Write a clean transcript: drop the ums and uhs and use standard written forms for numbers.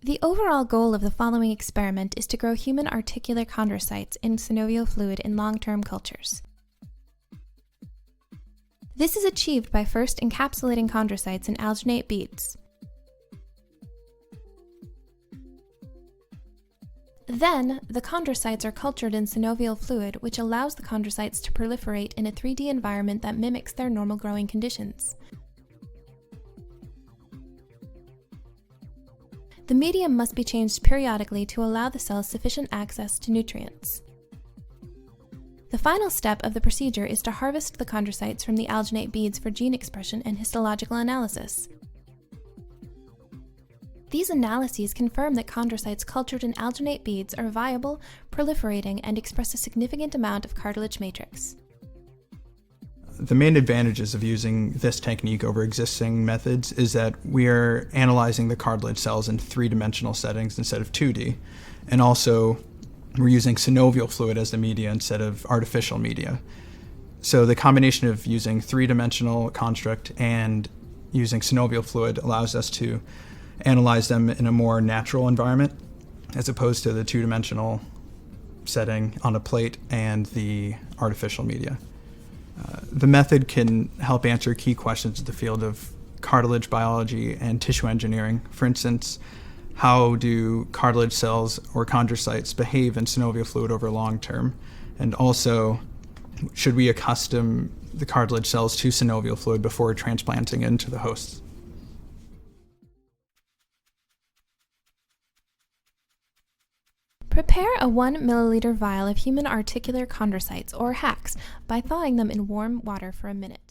The overall goal of the following experiment is to grow human articular chondrocytes in synovial fluid in long-term cultures. This is achieved by first encapsulating chondrocytes in alginate beads. Then, the chondrocytes are cultured in synovial fluid, which allows the chondrocytes to proliferate in a 3D environment that mimics their normal growing conditions. The medium must be changed periodically to allow the cells sufficient access to nutrients. The final step of the procedure is to harvest the chondrocytes from the alginate beads for gene expression and histological analysis. These analyses confirm that chondrocytes cultured in alginate beads are viable, proliferating, and express a significant amount of cartilage matrix. The main advantages of using this technique over existing methods is that we are analyzing the cartilage cells in three-dimensional settings instead of 2D, and also we're using synovial fluid as the media instead of artificial media. So the combination of using three-dimensional construct and using synovial fluid allows us to analyze them in a more natural environment as opposed to the two-dimensional setting on a plate and the artificial media. The method can help answer key questions in the field of cartilage biology and tissue engineering. For instance, how do cartilage cells or chondrocytes behave in synovial fluid over long term? And also, should we accustom the cartilage cells to synovial fluid before transplanting it into the hosts? Prepare a 1 milliliter vial of human articular chondrocytes, or HACs, by thawing them in warm water for a minute.